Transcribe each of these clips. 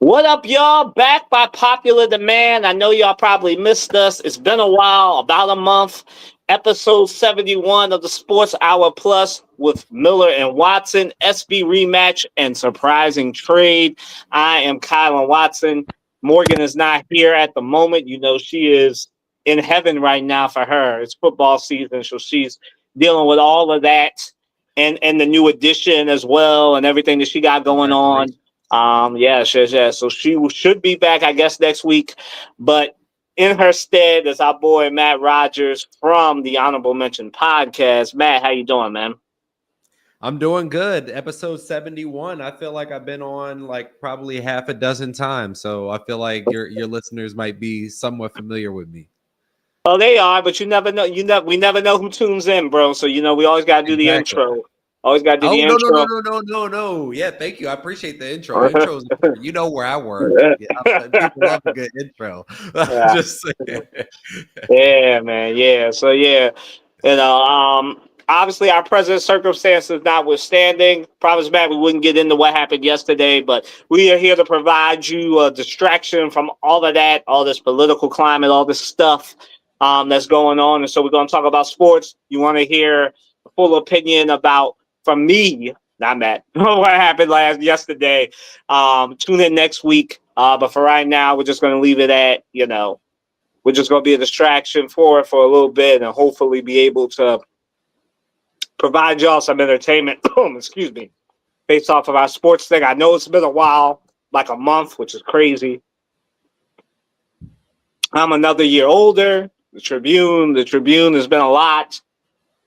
What up, y'all? Back by popular demand. I know y'all probably missed us. It's been a while, about a month. Episode 71 of the Sports Hour Plus with Miller and Watson, SB Rematch, and Surprising Trade. I am Kylan Watson. Morgan is not here at the moment. You know, she is in heaven right now for her. It's football season, so she's dealing with all of that and the new addition as well and everything that she got going on. Yeah. So she should be back, I guess, next week. But in her stead is our boy Matt Rogers from the Honorable Mention podcast. Matt, how you doing, man? I'm doing good. Episode 71. I feel like I've been on like probably half a dozen times. So I feel like your listeners might be somewhat familiar with me. Oh, they are, but you never know. We never know who tunes in, bro. So we always gotta do the Exactly. intro. Always gotta do Oh, the no. intro. No. Yeah, thank you. I appreciate the intro. Intros, you know where I work. Yeah, people love a good intro. Yeah. Just saying. Yeah, man. Yeah. So yeah, obviously our present circumstances notwithstanding, promise Matt, we wouldn't get into what happened yesterday, but we are here to provide you a distraction from all of that, all this political climate, all this stuff that's going on. And so we're going to talk about sports. You want to hear a full opinion about from me, not Matt, what happened yesterday. Tune in next week. But for right now, we're just going to leave it at, we're just going to be a distraction for a little bit and hopefully be able to provide y'all some entertainment. Excuse me. Based off of our sports thing. I know it's been a while, like a month, which is crazy. I'm another year older. The Tribune has been a lot.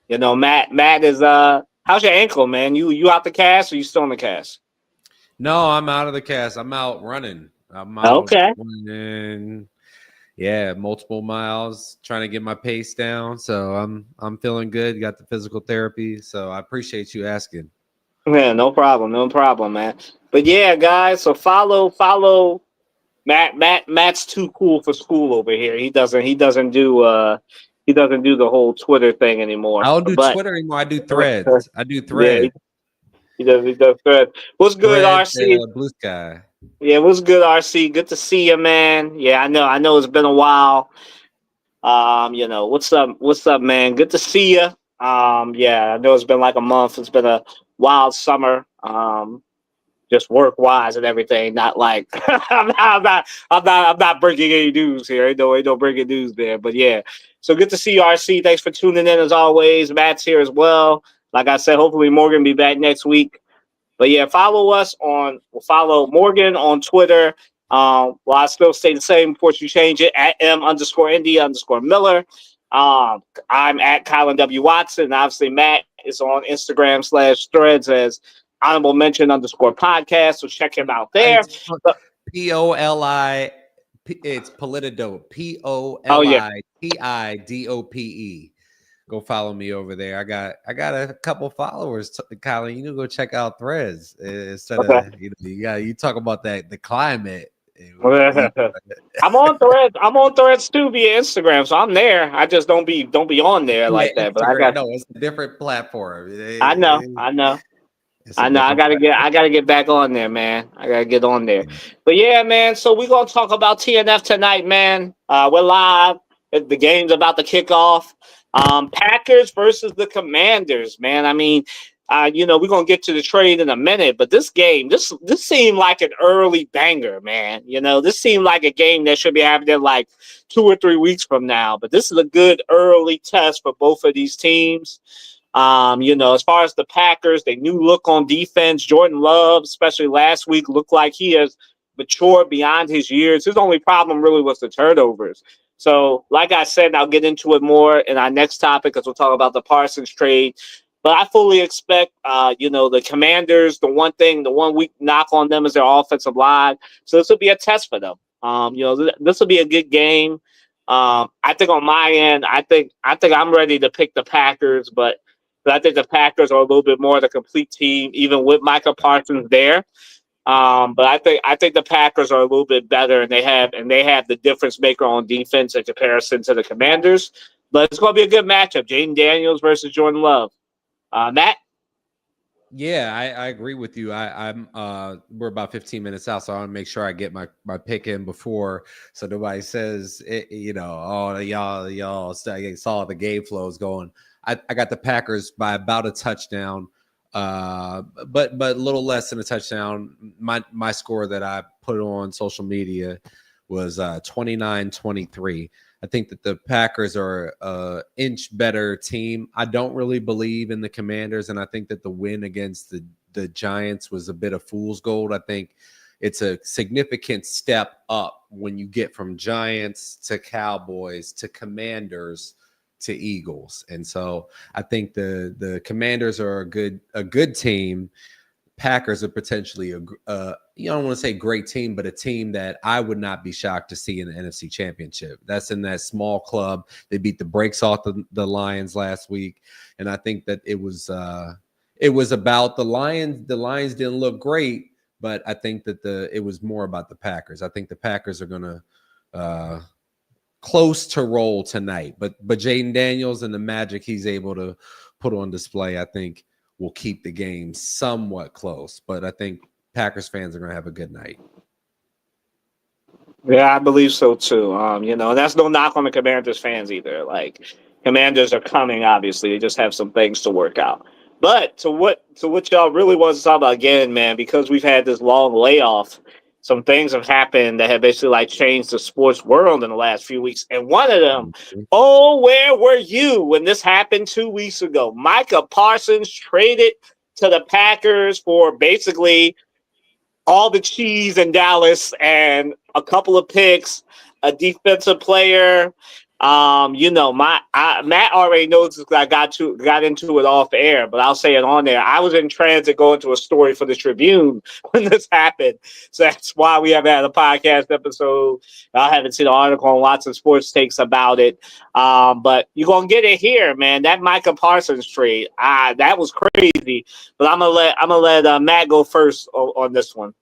Matt is how's your ankle, man? You out the cast or you still in the cast? No, I'm out of the cast. I'm out running. I'm out running. Yeah, multiple miles, trying to get my pace down. So I'm feeling good. Got the physical therapy. So I appreciate you asking. Yeah, no problem, man. But yeah, guys, so follow Matt's too cool for school over here. He doesn't do the whole Twitter thing anymore. I don't do Twitter anymore. I do Threads. Yeah, he does Threads. What's good, Threads, RC? Blue Sky. Yeah, what's good, RC? Good to see you, man. Yeah, I know it's been a while. What's up, man? Good to see you. Yeah, I know it's been like a month. It's been a wild summer. Just work wise and everything. Not like I'm not breaking any news here. Ain't no breaking news there. But yeah, so good to see you, RC. Thanks for tuning in as always. Matt's here as well. Like I said, hopefully Morgan will be back next week. But yeah, follow Morgan on Twitter. Well, I still stay the same before you change it at M_India_Miller. I'm at Kylan W. Watson. And obviously, Matt is on Instagram/threads as Honorable Mention _podcast. So check him out there. POLI. It's Politidope. POLITIDOPE. Go follow me over there. I got a couple followers, Colin. You can go check out Threads instead of you talk about the climate. I'm on Threads. I'm on Threads too via Instagram, so I'm there. I just don't be on there like that. But it's a different platform. I know. I gotta get back on there, man. I gotta get on there. But yeah, man. So we're gonna talk about TNF tonight, man. We're live. The game's about to kick off. Packers versus the Commanders, man. I mean, we're gonna get to the trade in a minute, but this game, this seemed like an early banger, man. This seemed like a game that should be happening like 2 or 3 weeks from now. But this is a good early test for both of these teams. As far as the Packers, they new look on defense. Jordan Love, especially last week, looked like he has matured beyond his years. His only problem really was the turnovers. So, like I said, I'll get into it more in our next topic because we'll talk about the Parsons trade. But I fully expect, the Commanders, the one weak knock on them is their offensive line. So this will be a test for them. This will be a good game. I think on my end, I think I'm ready to pick the Packers, but I think the Packers are a little bit more the complete team, even with Micah Parsons there. But I think the Packers are a little bit better, and they have the difference maker on defense in comparison to the Commanders. But it's going to be a good matchup: Jaden Daniels versus Jordan Love. Matt. Yeah, I agree with you. I'm we're about 15 minutes out, so I want to make sure I get my pick in before, so nobody says oh y'all saw the game flows going. I got the Packers by about a touchdown, but a little less than a touchdown. My score that I put on social media was 29-23. I think that the Packers are an inch better team. I don't really believe in the Commanders, and I think that the win against the Giants was a bit of fool's gold. I think it's a significant step up when you get from Giants to Cowboys to Commanders to Eagles. And so I think the Commanders are a good team. Packers are potentially you don't want to say great team, but a team that I would not be shocked to see in the NFC Championship. That's in that small club. They beat the brakes off the Lions last week, and I think that it was about the Lions. The Lions didn't look great, but I think that it was more about the Packers. I think the Packers are going to close to roll tonight, but Jaden Daniels and the magic he's able to put on display, I think, will keep the game somewhat close. But I think Packers fans are going to have a good night. Yeah, I believe so too. That's no knock on the Commanders fans either. Like, Commanders are coming, obviously. They just have some things to work out. But to what y'all really want to talk about again, man, because we've had this long layoff, some things have happened that have basically like changed the sports world in the last few weeks. And one of them, oh, where were you when this happened 2 weeks ago? Micah Parsons traded to the Packers for basically all the cheese in Dallas and a couple of picks, a defensive player. Matt already knows because I got into it off air, but I'll say it on there. I was in transit going to a story for the Tribune when this happened, so that's why we haven't had a podcast episode. I haven't seen an article on lots of sports takes about it. But you're gonna get it here, man. That Micah Parsons trade, that was crazy. But I'm gonna let Matt go first on this one.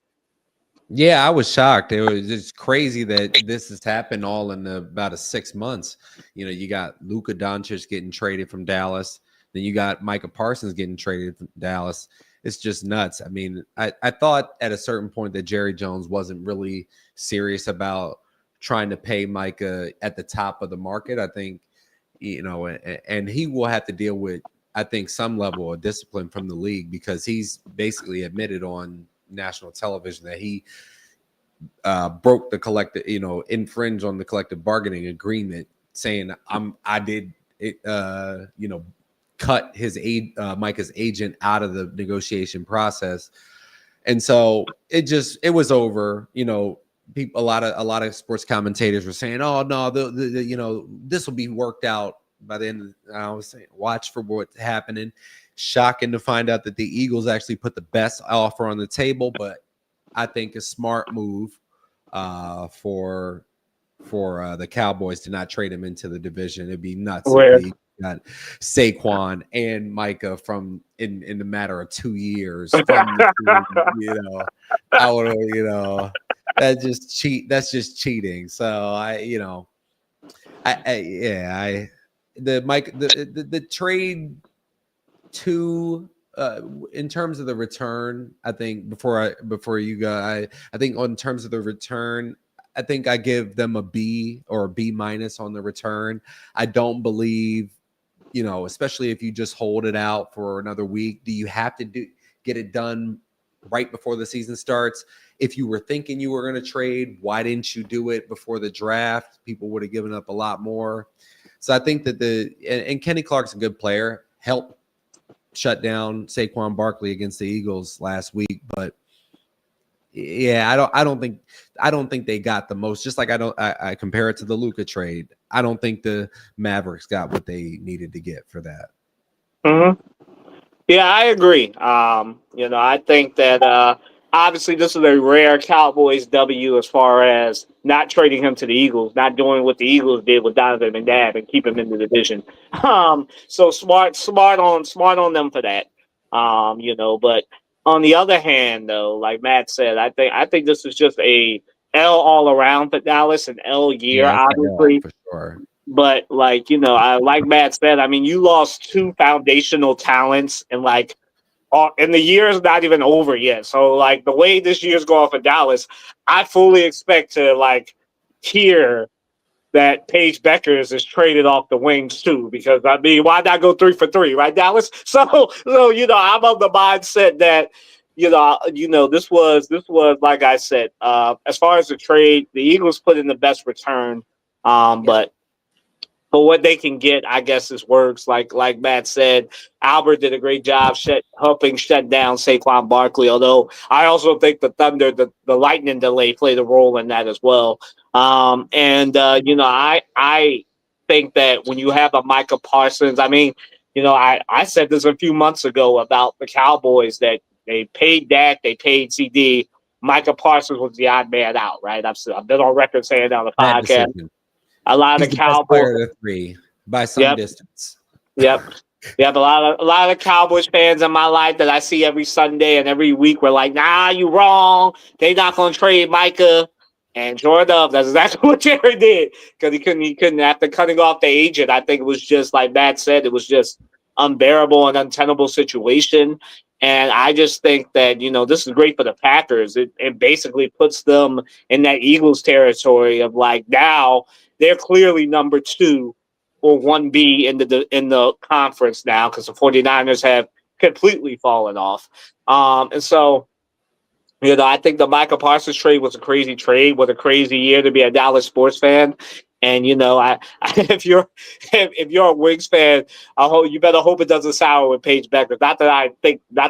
Yeah, I was shocked. It was just crazy that this has happened all in about 6 months. You got Luka Doncic getting traded from Dallas. Then you got Micah Parsons getting traded from Dallas. It's just nuts. I mean, I thought at a certain point that Jerry Jones wasn't really serious about trying to pay Micah at the top of the market. I think, and he will have to deal with, I think, some level of discipline from the league because he's basically admitted on national television that he broke the collective, infringe on the collective bargaining agreement, saying I did it, cut his Micah's agent out of the negotiation process, and so it was over. People, a lot of sports commentators were saying, "Oh no, this will be worked out by the end." I was saying, watch for what's happening. Shocking to find out that the Eagles actually put the best offer on the table, but I think a smart move for the Cowboys to not trade him into the division. It'd be nuts if they got Saquon and Micah from in the matter of 2 years from the team, I would, that's just cheating. So the trade to in terms of the return, I think before you go, I think in terms of the return, I think I give them a B or a B minus on the return. I don't believe, especially if you just hold it out for another week, do you have to get it done right before the season starts? If you were thinking you were going to trade, why didn't you do it before the draft? People would have given up a lot more. So I think that and Kenny Clark's a good player, helped shut down Saquon Barkley against the Eagles last week, but yeah, I don't think they got the most. Just like I compare it to the Luka trade. I don't think the Mavericks got what they needed to get for that. Mm-hmm. Yeah, I agree. I think that obviously this is a rare Cowboys W as far as not trading him to the Eagles, not doing what the Eagles did with Donovan McNabb and keep him in the division. So smart on them for that. But on the other hand, though, like Matt said, I think this is just a L all around for Dallas, an L year, Yeah, obviously. for sure. But I like Matt said, I mean, you lost two foundational talents and like and the year is not even over yet. So like the way this year's going for Dallas, I fully expect to like hear that Paige Beckers is traded off the wings too, because I mean, why not go 3 for 3, right, Dallas? So I'm of the mindset that this was like I said, as far as the trade, the Eagles put in the best return, but for what they can get, I guess this works. Like Matt said, Albert did a great job helping shut down Saquon Barkley. Although I also think the Thunder, the lightning delay played a role in that as well. I think that when you have a Micah Parsons, I mean, I said this a few months ago about the Cowboys that they paid Dak, they paid CD. Micah Parsons was the odd man out, right? I've been on record saying that on the Bad podcast. decision. A lot He's of the best Cowboys. player of the three by some Yep, distance. yep, yep. A lot of Cowboys fans in my life that I see every Sunday and every week were like, "Nah, you wrong. They not gonna trade Micah." And sure enough, that's exactly what Jerry did, because he couldn't after cutting off the agent. I think it was just like Matt said, it was just unbearable and untenable situation. And I just think that this is great for the Packers. It basically puts them in that Eagles territory of like now they're clearly number 2 or 1B in the conference now, because the 49ers have completely fallen off. And so I think the Michael Parsons trade was a crazy trade, was a crazy year to be a Dallas sports fan. And if you're a Wings fan, I hope you better hope it doesn't sour with Paige Becker. Not that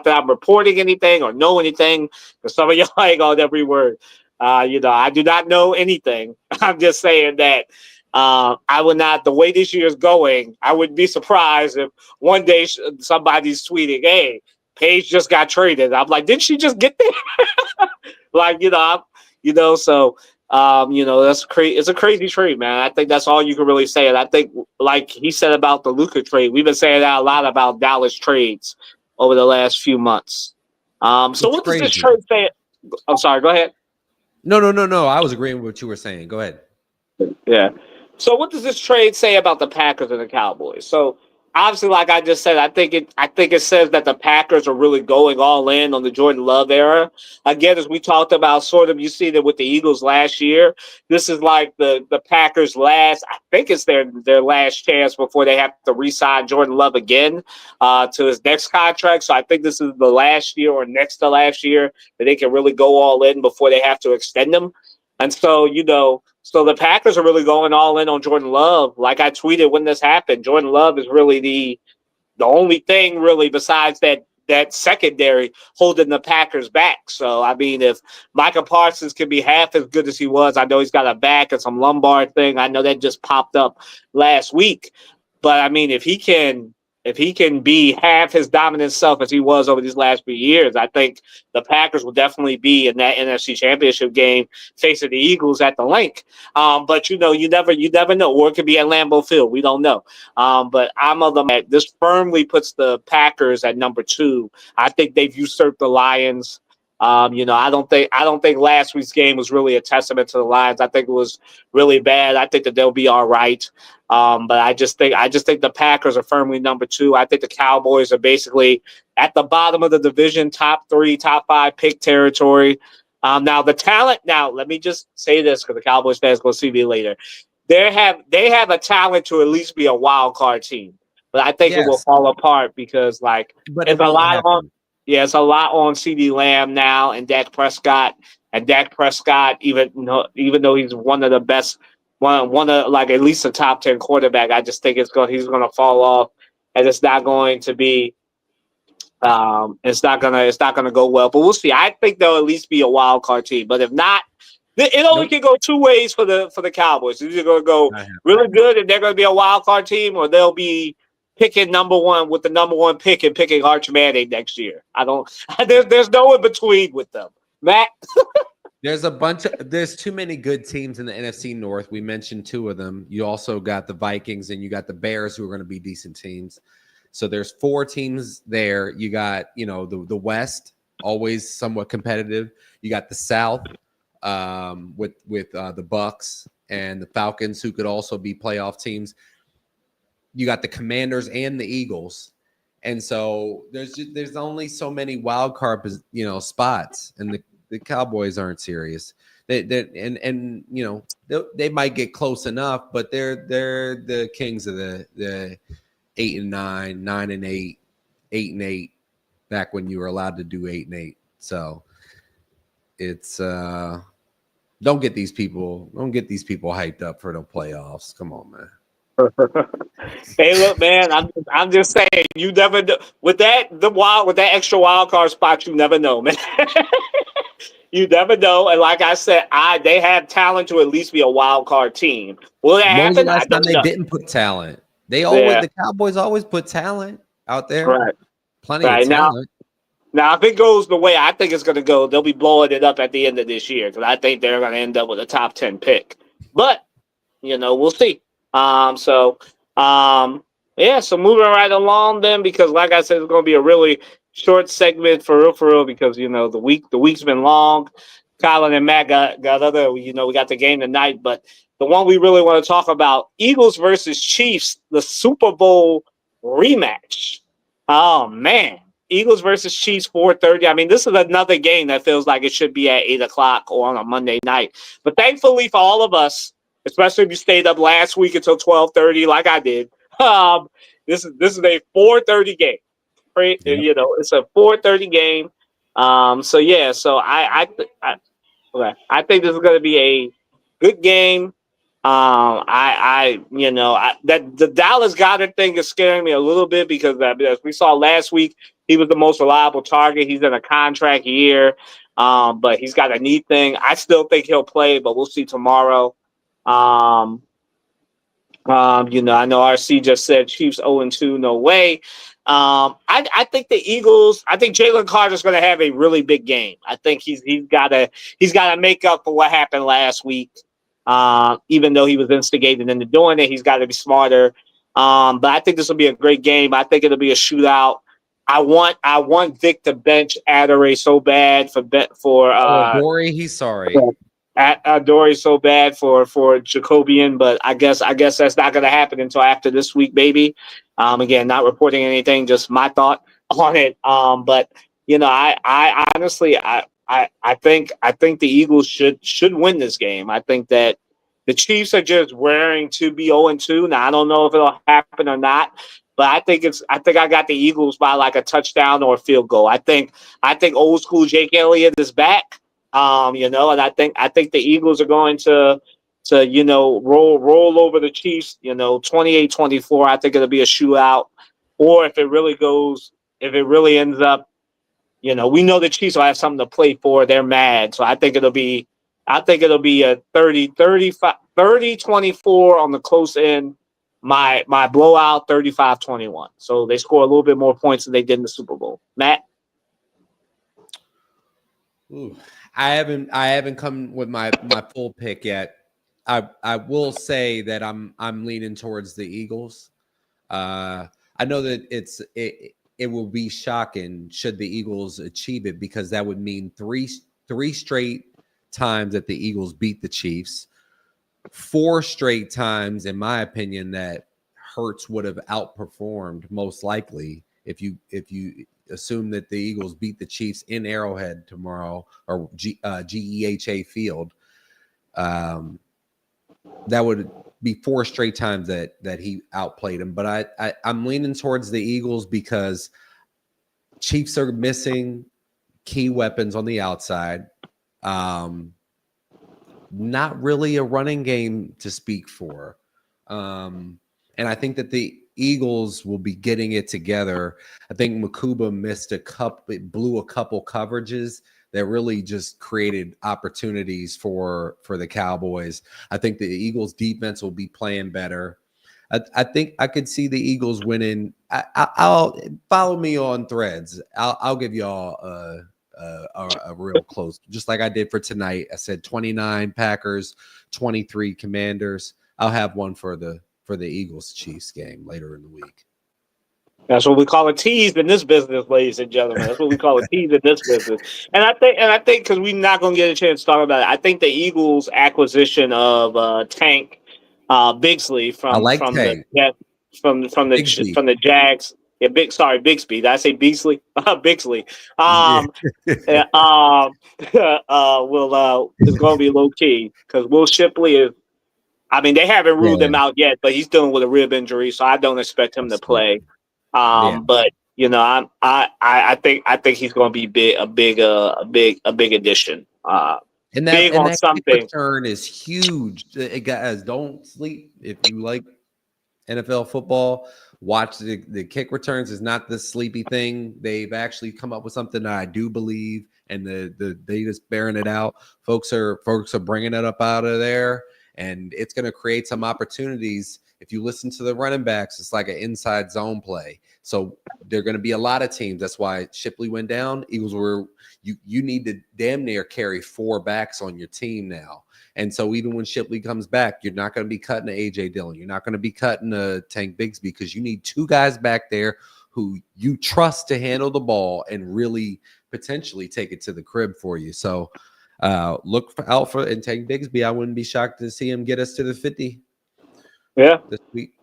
I'm reporting anything or know anything, because some of y'all ain't on every word. I do not know anything. I'm just saying that I would not. The way this year is going, I wouldn't be surprised if one day somebody's tweeting, "Hey, Paige just got traded." I'm like, didn't she just get there? Like so that's crazy. It's a crazy trade, man. I think that's all you can really say. And I think, like he said about the Luka trade, we've been saying that a lot about Dallas trades over the last few months. So It's what does this crazy. trade say? I'm sorry. Go ahead. No. I was agreeing with what you were saying. Go ahead. Yeah. So what does this trade say about the Packers and the Cowboys? So obviously, like I just said, I think it says that the Packers are really going all in on the Jordan Love era. Again, as we talked about, sort of you see that with the Eagles last year. This is like the Packers last. I think it's their last chance before they have to re-sign Jordan Love again to his next contract. So I think this is the last year or next to last year that they can really go all in before they have to extend him. And so the Packers are really going all in on Jordan Love. Like I tweeted when this happened, Jordan Love is really the only thing really besides that secondary holding the Packers back. So I mean, if Micah Parsons can be half as good as he was, I know he's got a back and some lumbar thing. I know that just popped up last week. But I mean, if he can be half his dominant self as he was over these last few years, I think the Packers will definitely be in that NFC Championship game facing the Eagles at the link. But you never know, or it could be at Lambeau Field. We don't know. But I'm of the that this firmly puts the Packers at number 2. I think they've usurped the Lions. I don't think last week's game was really a testament to the Lions. I think it was really bad. I think that they'll be all right. But I just think the Packers are firmly number 2. I think the Cowboys are basically at the bottom of the division, top 3, top 5 pick territory. Now the talent. Now let me just say this, because the Cowboys fans will see me later. They have a talent to at least be a wild card team, but I think it will Yes, fall apart because but it it's a won't lot on. happen. Yeah, it's a lot on CD Lamb now and Dak Prescott. And Dak Prescott, even though he's one of the best, one of like at least a top 10 quarterback, I just think he's gonna fall off, and it's not going to be it's not gonna go well. But we'll see. I think they'll at least be a wild card team. But if not, it only Nope, can go two ways for the Cowboys. It's either gonna go not happening. really good and they're gonna be a wild card team, or they'll be picking number 1 with the number 1 pick and picking Arch Manning next year. I don't. There's no in between with them. Matt. There's too many good teams in the NFC North. We mentioned 2 of them. You also got the Vikings and you got the Bears, who are going to be decent teams. So there's 4 teams there. You got, the West, always somewhat competitive. You got the South, with the Bucks and the Falcons, who could also be playoff teams. You got the Commanders and the Eagles. And so there's only so many wild card spots, and the Cowboys aren't serious. And they might get close enough, but they're the kings of the 8-9, 9-8, 8-8. Back when you were allowed to do 8-8, so it's don't get these people hyped up for the playoffs. Come on, man. Hey, look, man. I'm just saying. You never know with that extra wild card spot. You never know, man. You never know. And like I said, they have talent to at least be a wild card team. Will that When was the happen? I last time don't they know. didn't put talent? The Cowboys always put talent out there. Right. Plenty of talent. Now, if it goes the way I think it's going to go, they'll be blowing it up at the end of this year because I think they're going to end up with a top 10 pick. But we'll see. So moving right along then, because like I said, it's going to be a really short segment for real, because the week's been long. Colin and Matt got other, we got the game tonight, but the one we really want to talk about, Eagles versus Chiefs, the Super Bowl rematch. Oh man, Eagles versus Chiefs, 4:30. I mean, this is another game that feels like it should be at 8:00 or on a Monday night. But thankfully for all of us, especially if you stayed up last week until 12:30, like I did, this is a 4:30 game. Right? Yep. It's a 4:30 game. I think this is going to be a good game. That the Dallas Goedert thing is scaring me a little bit because as we saw last week, he was the most reliable target. He's in a contract year, but he's got a knee thing. I still think he'll play, but we'll see tomorrow. I know RC just said Chiefs 0-2, no way. I think the Eagles. I think Jalen Carter's going to have a really big game. I think he's got to make up for what happened last week. Even though he was instigated into doing it, he's got to be smarter. But I think this will be a great game. I think it'll be a shootout. I want Vic to bench Adore so bad for Adore. He's sorry. Adore so bad for Jacobian, but I guess that's not going to happen until after this week, baby. Again, not reporting anything, just my thought on it. But I honestly, I think the Eagles should win this game. I think that the Chiefs are just raring to be 0-2. Now I don't know if it'll happen or not, but I think I got the Eagles by like a touchdown or a field goal. I think old school Jake Elliott is back. And I think the Eagles are going to roll over the Chiefs, 28-24. I think it'll be a shootout. Or if it really ends up, we know the Chiefs will have something to play for. They're mad. So I think it'll be a 30-24 on the close end. My blowout 35-21. So they score a little bit more points than they did in the Super Bowl. Matt? Ooh. I haven't come with my full pick yet. I will say that I'm leaning towards the Eagles. I know that it will be shocking should the Eagles achieve it, because that would mean three straight times that the Eagles beat the Chiefs, 4 straight times, in my opinion, that Hurts would have outperformed most likely if you assume that the Eagles beat the Chiefs in Arrowhead tomorrow, or GEHA Field. That would be 4 straight times that he outplayed him. But I'm leaning towards the Eagles because Chiefs are missing key weapons on the outside. Not really a running game to speak for. And I think that the Eagles will be getting it together. I think Makuba blew a couple coverages that really just created opportunities for the Cowboys. I think the Eagles defense will be playing better. I think I could see the Eagles winning. I'll follow me on Threads. I'll give y'all a real close, just like I did for tonight. I said 29 Packers, 23 Commanders. I'll have one for the Eagles Chiefs game later in the week. That's what we call a tease in this business, ladies and gentlemen. That's what we call a tease in this business. And I think because we're not going to get a chance to talk about it, I think the Eagles' acquisition of Tank Bixley from the Jags Yeah, Bixby. Did I say Beasley? Bixley. Yeah. Yeah, will is going to be low key because Will Shipley is. I mean, they haven't ruled him Yeah. out yet, but he's dealing with a rib injury, so I don't expect him to play. Absolutely. Yeah. But I think he's going to be a big addition. Big And on that kick something. return is huge. Guys, don't sleep if you like NFL football. Watch the kick returns is not this sleepy thing. They've actually come up with something that I do believe, and they just bearing it out. Folks are bringing it up out of there, and it's going to create some opportunities. If you listen to the running backs, it's like an inside zone play. So there are going to be a lot of teams. That's why Shipley went down. Eagles were you need to damn near carry 4 backs on your team now. And so even when Shipley comes back, you're not going to be cutting a A.J. Dillon. You're not going to be cutting a Tank Bigsby because you need 2 guys back there who you trust to handle the ball and really potentially take it to the crib for you. So look out for and Tank Bigsby. I wouldn't be shocked to see him get us to the 50 this week.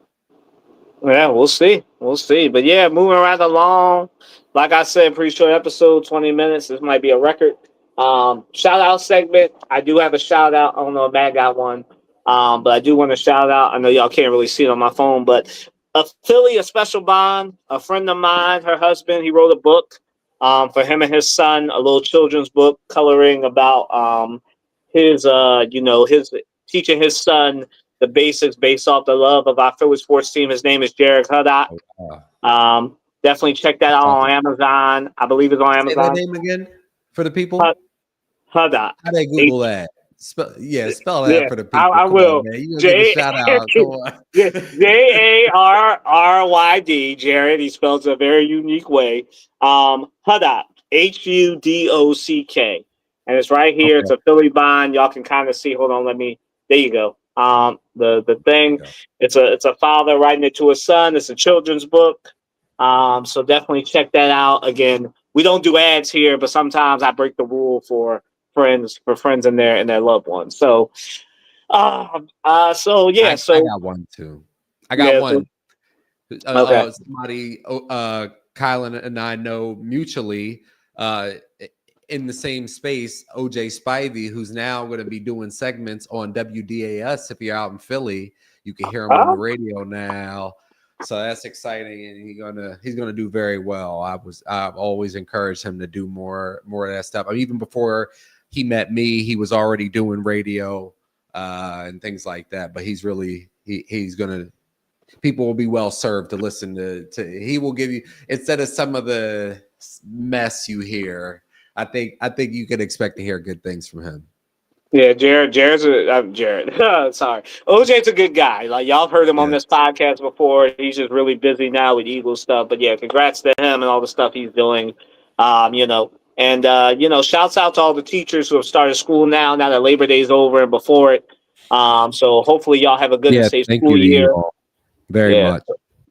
Yeah, we'll see. We'll see. But yeah, moving right along. Like I said, pretty short episode, 20 minutes. This might be a record. Shout out segment. I do have a shout out. I don't know if Matt got one. But I do want to shout out. I know y'all can't really see it on my phone, but a Philly, a special bond, a friend of mine, her husband, he wrote a book for him and his son, a little children's book coloring about his teaching his son the basics based off the love of our Philly sports team. His name is Jared Hudak. Definitely check that out on Amazon. I believe it's on Say that Amazon. name again for the people. Hudak. How they Google that? Spell that for the people. I Come will. on, man. You gonna give a shout out. Come on. Jarryd. Jared. He spells it a very unique way. Hudak. Hudock. And it's right here. It's Okay. a Philly bond. Y'all can kind of see. Hold on, there you go. The thing. It's a father writing it to his son. It's a children's book. So definitely check that out. Again, we don't do ads here, but sometimes I break the rule for friends and their loved ones. So so yeah, I got one too. I got yeah, one. okay. Somebody Kylan and I know mutually in the same space, OJ Spivey, who's now going to be doing segments on WDAS. If you're out in Philly, you can hear him on the radio now. So that's exciting, and he's gonna do very well. I've always encouraged him to do more of that stuff. I mean, even before he met me, he was already doing radio and things like that. But he's really he's gonna. People will be well served to listen to. He will give you, instead of some of the mess you hear. I think you could expect to hear good things from him. Yeah, Jared. Sorry, OJ's a good guy. Like y'all have heard him on Yes. this podcast before. He's just really busy now with Eagles stuff. But yeah, congrats to him and all the stuff he's doing. Shouts out to all the teachers who have started school now that Labor Day's over and before it. So hopefully y'all have a good and safe Thank school you to you year. all very Yeah. much.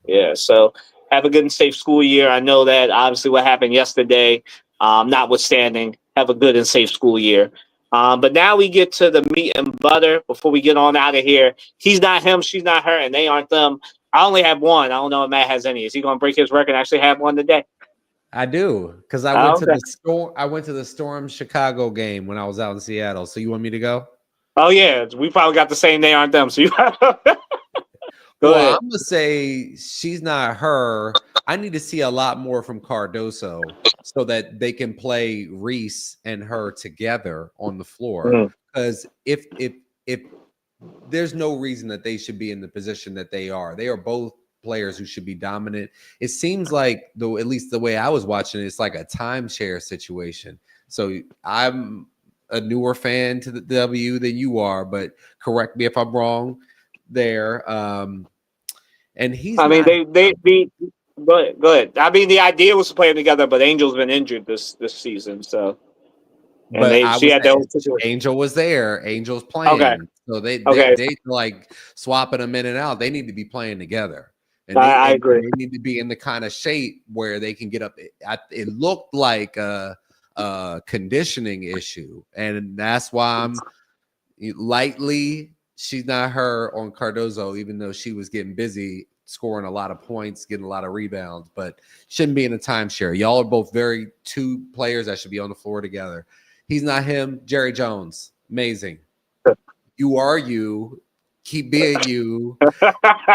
Yeah, so have a good and safe school year. I know that obviously what happened yesterday, notwithstanding, have a good and safe school year. But now we get to the meat and butter before we get on out of here. He's not him, she's not her, and they aren't them. I only have one. I don't know if Matt has any. Is he going to break his record and actually have one today? I do, because I went to the Storm. I went to the Storm Chicago game when I was out in Seattle. So you want me to go? Oh yeah, we probably got the same. They aren't them. So you. Well, I'm gonna say she's not her. I need to see a lot more from Cardoso so that they can play Reese and her together on the floor. Because if there's no reason that they should be in the position that they are both players who should be dominant. It seems like, though, at least the way I was watching it, it's like a timeshare situation. So I'm a newer fan to the W than you are, but correct me if I'm wrong there. And he's I mean, they go ahead. I mean, the idea was to play them together, but Angel's been injured this season, so but she had that whole Angel was there. Angel's playing. Okay. So they like swapping them in and out. They need to be playing together. And I agree. They need to be in the kind of shape where they can get up. It looked like a conditioning issue, and that's why I'm lightly. She's not her on Cardozo, even though she was getting busy. scoring a lot of points, getting a lot of rebounds, but shouldn't be in a timeshare. Y'all are both two players that should be on the floor together. He's not him. Jerry Jones, amazing. You are you. Keep being you.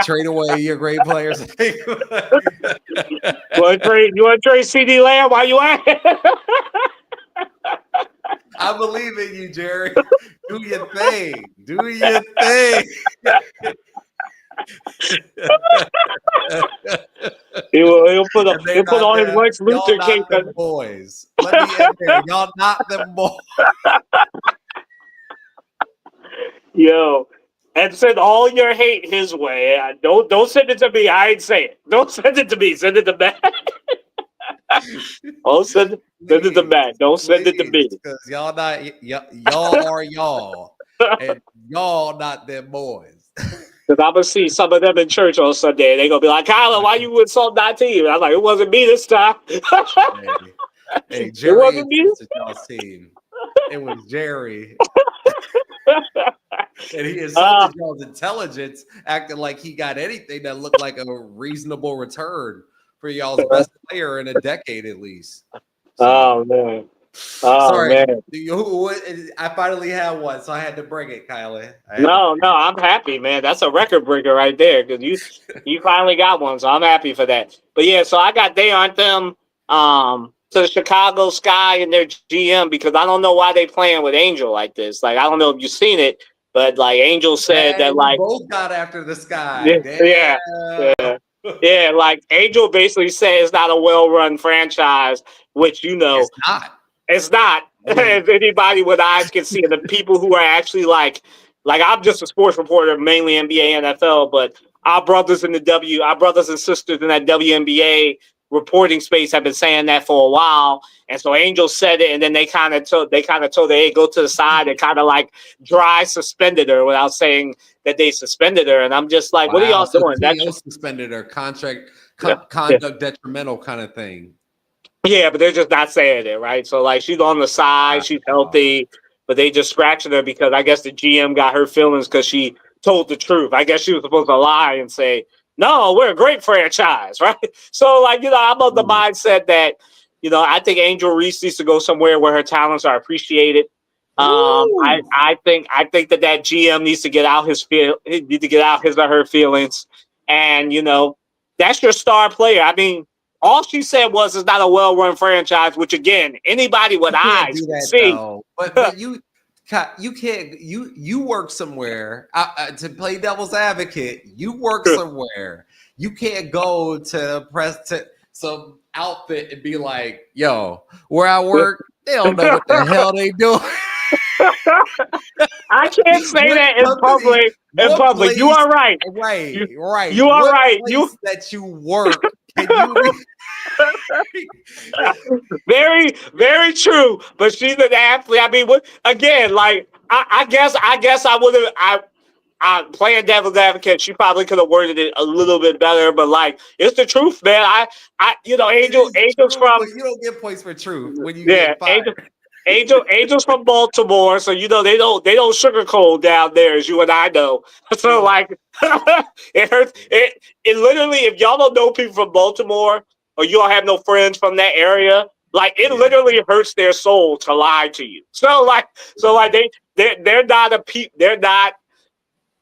Trade away your great players. You want to trade CD Lamb? Why you at? I believe in you, Jerry. Do your thing. Do your thing. He'll put on his Lex Luthor cape. Boys, let me in there. Y'all not them boys. Yo, and send all your hate his way. Don't send it to me. I ain't say it. Don't send it to me. Send it to Matt. Send it to Matt. Don't send it to me. Because y'all are y'all, and y'all not them boys. Because I'm gonna see some of them in church on Sunday. They're gonna be like, "Kyler, why you insult that team?" And I'm like, "It wasn't me this time." hey, Jerry, it wasn't me. Y'all's team. It was Jerry. And he insulted y'all's intelligence, acting like he got anything that looked like a reasonable return for y'all's best player in a decade at least. So, oh man. Sorry, man. I finally had one, so I had to bring it, Kylie. No, I'm happy, man. That's a record breaker right there because you finally got one, so I'm happy for that. But yeah, so I got they aren't them to the Chicago Sky and their GM because I don't know why they playing with Angel like this. Like I don't know if you've seen it, but like Angel said that like both got after the Sky. Yeah. Like Angel basically said it's not a well-run franchise, which it's not. As anybody with eyes can see, and the people who are actually like I'm just a sports reporter, mainly NBA, NFL, but our brothers and sisters in that WNBA reporting space have been saying that for a while. And so Angel said it, and then they kind of told her, hey, go to the side and kind of like dry suspended her without saying that they suspended her. And I'm just like, what are y'all doing? That's suspended her conduct detrimental kind of thing. Yeah, but they're just not saying it, right? So, like, she's on the side, she's healthy, but they just scratching her because I guess the GM got her feelings because she told the truth. I guess she was supposed to lie and say, no, we're a great franchise, right? So, like, I'm of the mindset that, I think Angel Reese needs to go somewhere where her talents are appreciated. I think that GM needs to get out his or her feelings, and that's your star player. I mean. All she said was it's not a well-run franchise, which again, anybody with eyes can see. But you can't. You work somewhere to play devil's advocate. You work somewhere. You can't go to some outfit and be like, "Yo, where I work, they don't know what the hell they doing." I can't say that in public. Place, you are right. Right. You are right. That you work. Can you? Very, very true. But she's an athlete. I mean, again, like I guess I would have. I playing devil's advocate. She probably could have worded it a little bit better, but like it's the truth, man. Angel's from. But you don't get points for truth when you get fired. Angel's from Baltimore, so they don't sugarcoat down there, as you and I know. So like, it hurts. It literally, if y'all don't know people from Baltimore or you don't have no friends from that area, like it literally hurts their soul to lie to you. So they're not.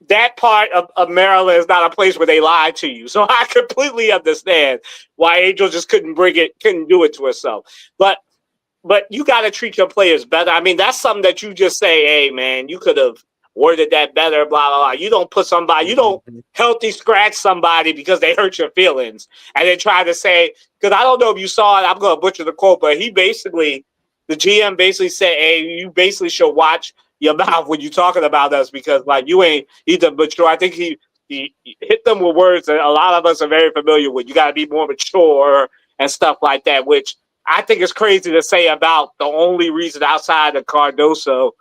That part of Maryland is not a place where they lie to you. So I completely understand why Angel just couldn't do it to herself. But you got to treat your players better. I mean, that's something that you just say, hey, man, you could have worded that better, blah, blah, blah. You don't put somebody, you don't healthy scratch somebody because they hurt your feelings. And then try to say, because I don't know if you saw it, I'm going to butcher the quote, but the GM basically said, hey, you basically should watch your mouth when you're talking about us because, like, you ain't either mature. I think he hit them with words that a lot of us are very familiar with. You got to be more mature and stuff like that, which I think it's crazy to say about the only reason outside of Cardoso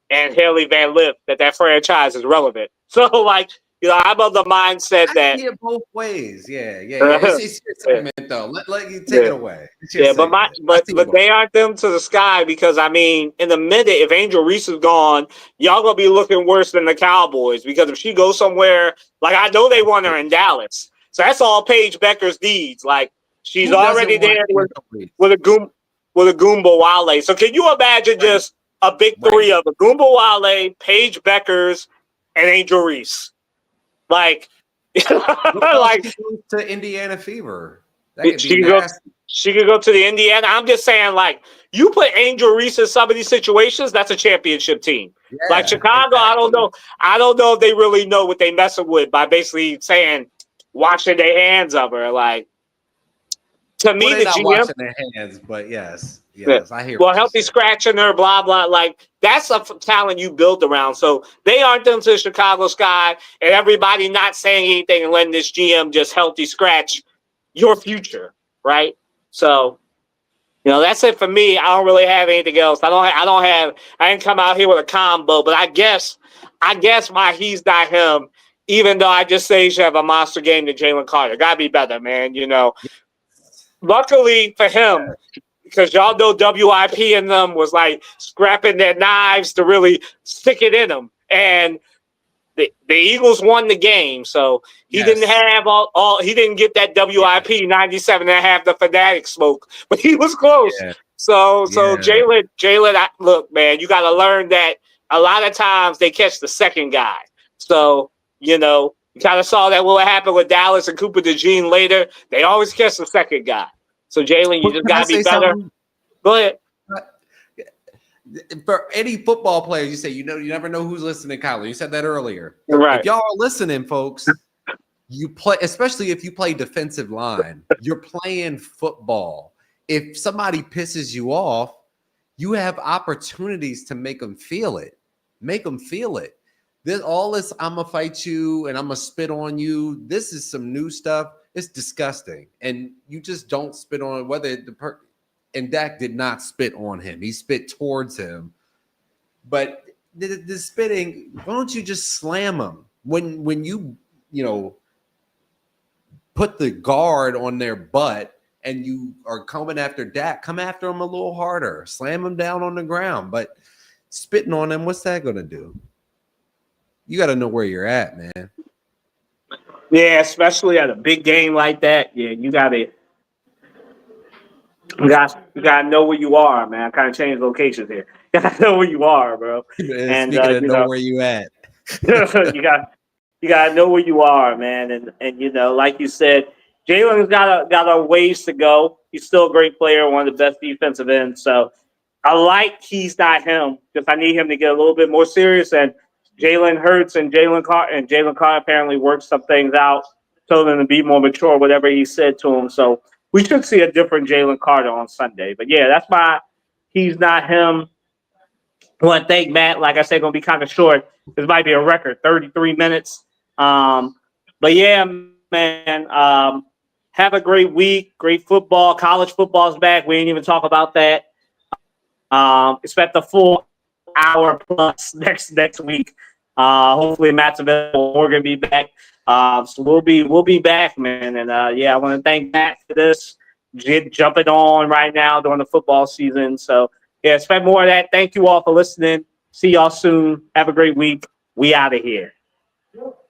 and Haley Van Lith that franchise is relevant. So, like, I'm of the mindset that... I see it both ways. Yeah. It's your segment, though. Let you take it away. But they aren't them to the sky because, I mean, in the minute, if Angel Reese is gone, y'all going to be looking worse than the Cowboys because if she goes somewhere... Like, I know they want her in Dallas. So that's all Paige Becker's needs. Like she's Who doesn't already want there ankle with a Goomba Wale. So can you imagine just a big three of a Goomba Wale, Paige Beckers, and Angel Reese? Like, like she goes to Indiana Fever. That could be nasty. She could go to the Indiana. I'm just saying, like, you put Angel Reese in some of these situations, that's a championship team. Yeah, like Chicago, exactly. I don't know if they really know what they messing with by basically saying, washing their hands of her. Like, to me, the not GM washing their hands, but yes, I hear. Well, healthy scratching her, blah blah. Like that's a talent you build around. So they aren't them to the Chicago Sky, and everybody not saying anything and letting this GM just healthy scratch your future, right? So, that's it for me. I don't really have anything else. I didn't come out here with a combo, but I guess why he's not him, even though I just say he should have a monster game to Jalen Carter. Gotta be better, man. Luckily for him, because y'all know WIP in them was like scrapping their knives to really stick it in them. And the Eagles won the game. So he didn't have he didn't get that WIP 97 and a half, the fanatic smoke, but he was close. Yeah. So Jalen, look, man, you got to learn that a lot of times they catch the second guy. So, you kind of saw that what happened with Dallas and Cooper DeJean later. They always catch the second guy. So Jalen, you just got to be better. Go ahead. For any football player, you say you never know who's listening, Kyler. You said that earlier. Right. If y'all are listening, folks, you play, especially if you play defensive line, you're playing football. If somebody pisses you off, you have opportunities to make them feel it. Make them feel it. All this, I'm gonna fight you and I'm gonna spit on you. This is some new stuff. It's disgusting, and you just don't spit on whether and Dak did not spit on him. He spit towards him. But the spitting, why don't you just slam him? When you put the guard on their butt and you are coming after Dak, come after him a little harder. Slam him down on the ground. But spitting on him, what's that going to do? You got to know where you're at, man. Yeah, especially at a big game like that. Yeah, you got to know where you are, man. I kind of changed locations here. You got to know where you are, bro. And speaking of know where you at, you got to know where you are, man. And like you said, Jalen's got a ways to go. He's still a great player, one of the best defensive ends. So I like he's not him because I need him to get a little bit more serious. And Jalen Hurts and Jalen Carter apparently worked some things out, told him to be more mature, whatever he said to him. So we should see a different Jalen Carter on Sunday. But yeah, that's why he's not him. I want to thank Matt. Like I said, going to be kind of short. This might be a record, 33 minutes. But yeah, man, have a great week. Great football. College football's back. We ain't even talk about that. Expect a full hour plus next week. Hopefully Matt's available. We're gonna be back. So we'll be back, man. And I want to thank Matt for this. Jumping on right now during the football season. So yeah, expect more of that. Thank you all for listening. See y'all soon. Have a great week. We out of here.